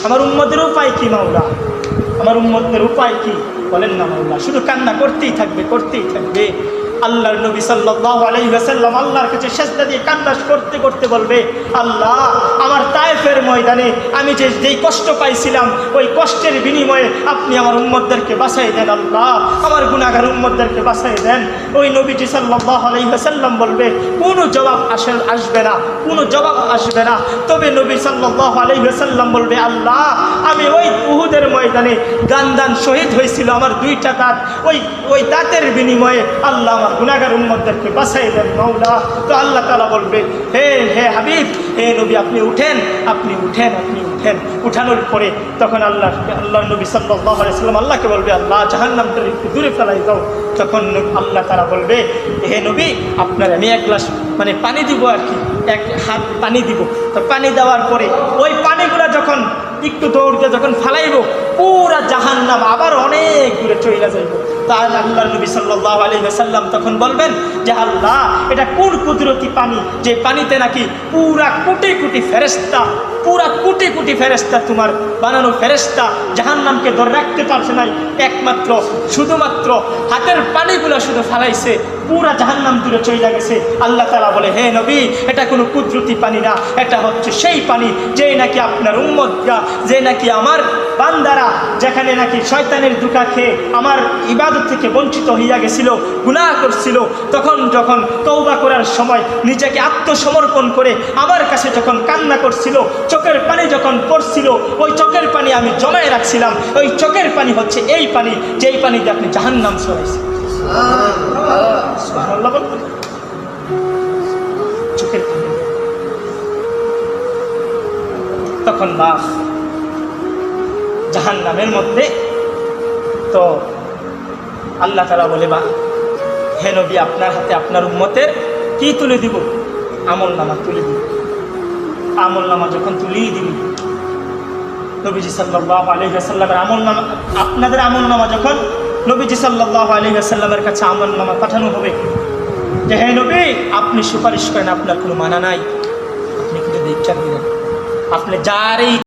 আমার উম্মতের উপায় কি মাওলা? আমার উম্মতের উপায় কি বলেন না মাওলা? শুধু কান্না করতেই থাকবে, করতেই থাকবে। আল্লাহর নবী সাল্লাল্লাহু আলাইহি ওয়াসাল্লাম আল্লাহর কাছে সিজদা দিয়ে কান্না করতে করতে বলবে, আল্লাহ, আমার তায়েফের ময়দানে আমি যেই কষ্ট পাইছিলাম, ওই কষ্টের বিনিময়ে আপনি আমার উম্মতদেরকে বাঁচাই দেন। আল্লাহ, আমার গুনাহগার উম্মতদেরকে বাঁচাই দেন। ওই নবীজি সাল্লাল্লাহু আলাইহি ওয়াসাল্লাম বলবে, কোনো জবাব আসবে না, কোনো জবাব আসবে না। তবে নবী সাল্লাল্লাহু আলাইহি ওয়াসাল্লাম বলবে, আল্লাহ, আমি ওই উহুদের ময়দানে গান্দান শহীদ হয়েছিল আমার দুইটা দাঁত, ওই দাঁতের বিনিময়ে আল্লাহ আমার গুনাহগার উম্মতদেরকে বাঁচাই দেন মাওলা। তো আল্লাহ তাআলা বলবে, হে হাবিব, হে নবী, আপনি উঠেন, আপনি উঠেন, আপনি উঠেন। উঠানোর পরে তখন আল্লাহ নবী সাল্লাল্লাহু আলাইহি ওয়াসাল্লাম আল্লাহকে বলবে, আল্লাহ, জাহান্নামটা একটু দূরে ফেলাই দাও। তখন আল্লাহ তাআলা বলবে, হে নবী, আপনার আমি এক গ্লাস পানি দিব, আর কি, এক হাত পানি দিব। তো পানি দেওয়ার পরে ওই পানিগুলো যখন একটু দৌড়তে যখন ফালাইব, পুরা জাহান্নাম আবার অনেক দূরে চলে যাইব। তাহলে আল্লাহ নবী সাল্লাল্লাহু আলাইহি ওয়াসাল্লাম তখন বলবেন যে, আল্লাহ, এটা কোন কুদরতি পানি, যে পানিতে নাকি পুরা কোটি কোটি ফেরেশতা, পুরা কোটি কোটি ফেরেশতা, তোমার বানানো ফেরেশতা জাহান্নামকে ধরে রাখতে পারছে না, একমাত্র শুধুমাত্র হাতের পানিগুলো শুধু ফালাইছে, পুরা জাহান্নাম দূরে চলে গেছে। আল্লাহ তাআলা বলে, হে নবী, এটা কোনো কুদরতি পানি না, এটা হচ্ছে সেই পানি যে নাকি আপনার উম্মতরা, যে নাকি আমার বান্দারা, যেখানে নাকি শয়তানের ধোঁকা খেয়ে আমার ইবাদত থেকে বঞ্চিত হইয়া গেছিল, গুনাহ করছিল, তখন যখন তওবা করার সময় নিজেকে আত্মসমর্পণ করে আমার কাছে যখন কান্না করছিল, চোখের পানি যখন পড়ছিল, ওই চোখের পানি আমি জমায় রাখছিলাম। ওই চোখের পানি হচ্ছে এই পানি, যেই পানিতে আপনি জাহান্নাম সরাইছেন। চোখের পানি তখন মাফ। জাহান্নামের মধ্যে তো আল্লাহ তাআলা বলে, বা হে নবী, আপনার হাতে আপনার উম্মতের কি তুলে দিব? আমল নামা তুলে দিব। আমল নামা যখন তুলেই দিবি, নবীজি সাল্লাল্লাহু আলাইহি ওয়াসাল্লামের আমল নামা, আপনাদের আমল নামা যখন নবীজি সাল্লাল্লাহু আলাইহি ওয়াসাল্লামের কাছে আমল নামা পাঠানো হবে, যে হে নবী, আপনি সুপারিশ করেন, আপনার কোনো মানা নাই, আপনি কিন্তু দীক্ষা দিলেন, আপনি যার এই